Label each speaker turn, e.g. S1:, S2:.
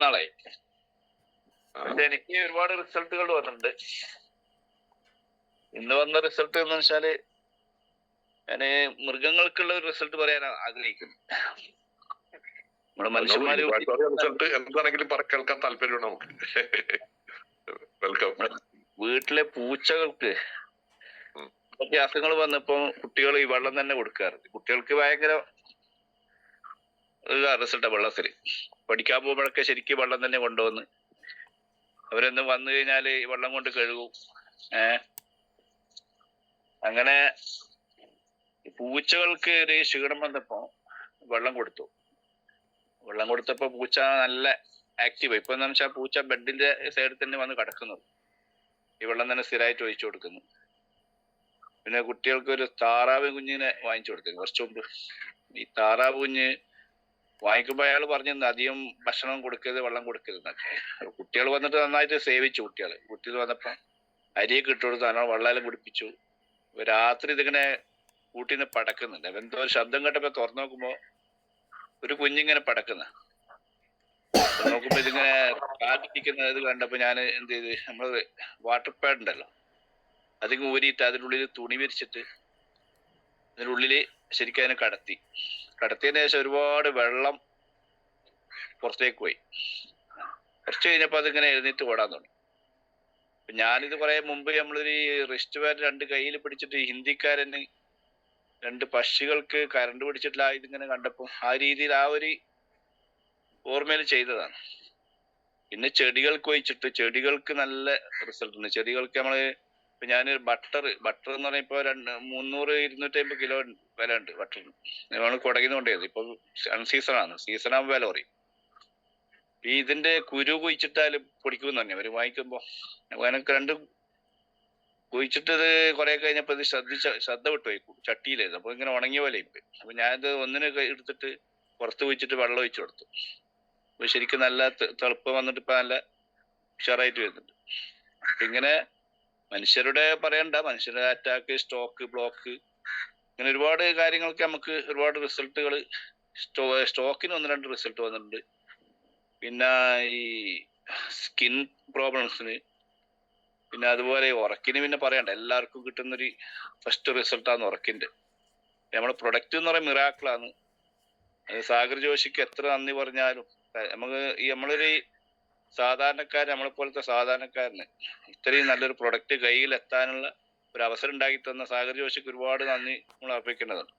S1: നാളായി. പക്ഷെ എനിക്ക് ഒരുപാട് റിസൾട്ടുകൾ വന്നിട്ടുണ്ട്. ഇന്ന് വന്ന റിസൾട്ട് എന്ന് വെച്ചാല് ഞാന് മൃഗങ്ങൾക്കുള്ള ഒരു റിസൾട്ട് പറയാൻ ആഗ്രഹിക്കുന്നു. നമ്മുടെ മനുഷ്യന്മാര്
S2: റിസൾട്ട് എന്താണെങ്കിലും കേൾക്കാൻ താല്പര്യമാണ് നമുക്ക്. വെൽക്കം.
S1: വീട്ടിലെ പൂച്ചകൾക്ക് അസുഖങ്ങൾ വന്നപ്പോ കുട്ടികൾ ഈ വെള്ളം തന്നെ കൊടുക്കാറുണ്ട്. കുട്ടികൾക്ക് ഭയങ്കര റിസൾട്ടാ. വെള്ളത്തില് പഠിക്കാൻ പോകുമ്പോഴൊക്കെ ശരിക്കും വെള്ളം തന്നെ കൊണ്ടുവന്ന് അവരൊന്ന് വന്നു കഴിഞ്ഞാല് ഈ വെള്ളം കൊണ്ട് കഴുകും. അങ്ങനെ പൂച്ചകൾക്ക് ഒരു ക്ഷീണം വന്നപ്പോ വെള്ളം കൊടുത്തു. വെള്ളം കൊടുത്തപ്പോ പൂച്ച നല്ല ആക്റ്റീവായി. ഇപ്പൊ എന്താ വെച്ചാൽ പൂച്ച ബെഡിന്റെ സൈഡിൽ തന്നെ വന്ന് കിടക്കുന്നത്. ഈ വെള്ളം തന്നെ സ്ഥിരമായിട്ട് ഒഴിച്ചു കൊടുക്കുന്നു. പിന്നെ കുട്ടികൾക്ക് ഒരു താറാവ് കുഞ്ഞിനെ വാങ്ങിച്ചു കൊടുത്തു കുറച്ചു മുമ്പ്. ഈ താറാവ് കുഞ്ഞ് വാങ്ങിക്കുമ്പോ അയാൾ പറഞ്ഞിരുന്നു അധികം ഭക്ഷണം കൊടുക്കരുത്, വെള്ളം കൊടുക്കരുതെന്നൊക്കെ. കുട്ടികൾ വന്നിട്ട് നന്നായിട്ട് സേവിച്ചു. കുട്ടികൾ വന്നപ്പോ അരിയൊക്കെ ഇട്ട് കൊടുത്തു, നല്ലോണം വെള്ളം കുടിപ്പിച്ചു. രാത്രി ഇതിങ്ങനെ കൂട്ടിന്ന് പടക്കുന്നുണ്ട്. എന്തോ ഒരു ശബ്ദം കേട്ടപ്പോ തുറന്നു നോക്കുമ്പോ ഒരു കുഞ്ഞിങ്ങനെ പടക്കുന്ന നോക്കുമ്പോ ഇതിങ്ങനെ കാറ്റിരിക്കുന്ന ഇത് കണ്ടപ്പോ ഞാൻ എന്ത് ചെയ്ത്, നമ്മള് വാട്ടർ പാഡ് ഉണ്ടല്ലോ അതിങ്ങ് ഊരിയിട്ട് അതിൻ്റെ ഉള്ളിൽ തുണി വിരിച്ചിട്ട് അതിനുള്ളില് ശരിക്കും അതിനെ കടത്തിയതിന് ശേഷം ഒരുപാട് വെള്ളം പുറത്തേക്ക് പോയി. കുറച്ച് കഴിഞ്ഞപ്പോ അതിങ്ങനെ എഴുന്നേറ്റ് ഓടാൻ തുടങ്ങി. ഞാനിത് കുറെ മുമ്പ് നമ്മളൊരു റിസ്റ്റ് ബാൻഡ് 2 കയ്യിൽ പിടിച്ചിട്ട് ഹിന്ദിക്കാരന് 2 പക്ഷികൾക്ക് കരണ്ട് പിടിച്ചിട്ടില്ല ഇതിങ്ങനെ കണ്ടപ്പോ ആ രീതിയിൽ ആ ഒരു ഓർമ്മയിൽ ചെയ്തതാണ്. പിന്നെ ചെടികൾക്ക് ഒഴിച്ചിട്ട് ചെടികൾക്ക് നല്ല റിസൾട്ട് ഉണ്ട്. ചെടികൾക്ക് നമ്മള് ഇപ്പൊ ഞാനൊരു ബട്ടർ എന്ന് പറഞ്ഞാൽ ഇപ്പൊ 300-250 കിലോ വില ഉണ്ട് ബട്ടറിന്. നമ്മൾ കുടകിന്ന് കൊണ്ടുപോയത്. ഇപ്പൊ അൺസീസണാണ്. സീസണാകുമ്പോൾ വില കുറയും. ഈ ഇതിന്റെ കുരു കുഴിച്ചിട്ടാലും പൊടിക്കുമെന്ന് തന്നെ അവര് വാങ്ങിക്കുമ്പോ. എനിക്ക് 2 കുഴിച്ചിട്ടത് കുറെ കഴിഞ്ഞപ്പോ ഇത് ശ്രദ്ധ വിട്ടുപോയി. ചട്ടിയിലായിരുന്നു. അപ്പൊ ഇങ്ങനെ ഉണങ്ങിയ പോലെ ഇപ്പൊ. അപ്പൊ ഞാനിത് ഒന്നിന് എടുത്തിട്ട് പുറത്ത് കുഴിച്ചിട്ട് വെള്ളം ഒഴിച്ചു കൊടുത്തു. അപ്പൊ ശരിക്കും നല്ല തെളുപ്പം വന്നിട്ട് ഇപ്പൊ നല്ല ഉഷാറായിട്ട് വരുന്നുണ്ട്. ഇങ്ങനെ മനുഷ്യരുടെ പറയണ്ട, മനുഷ്യരുടെ അറ്റാക്ക്, സ്ട്രോക്ക്, ബ്ലോക്ക്, ഇങ്ങനെ ഒരുപാട് കാര്യങ്ങൾക്ക് നമുക്ക് ഒരുപാട് റിസൾട്ടുകൾ. സ്ട്രോക്കിന് 1-2 റിസൾട്ട് വന്നിട്ടുണ്ട്. പിന്നെ ഈ സ്കിൻ പ്രോബ്ലംസിന്, പിന്നെ അതുപോലെ ഉറക്കിന് പിന്നെ പറയണ്ട, എല്ലാവർക്കും കിട്ടുന്നൊരു ഫസ്റ്റ് റിസൾട്ടാണ് ഉറക്കിന്റെ. നമ്മുടെ പ്രൊഡക്റ്റ് എന്ന് പറയുന്നത് മിറാക്കിളാണ്. സാഗർ ജോഷിക്ക് എത്ര നന്ദി പറഞ്ഞാലും നമുക്ക് നമ്മളൊരു നമ്മളെ പോലത്തെ സാധാരണക്കാരന് ഇത്രയും നല്ലൊരു പ്രൊഡക്റ്റ് കയ്യിൽ എത്താനുള്ള ഒരു അവസരം ഉണ്ടാക്കി തന്ന സാഗർ ജോഷിക്ക് ഒരുപാട് നന്ദി നമ്മൾ അർപ്പിക്കേണ്ടതുണ്ട്.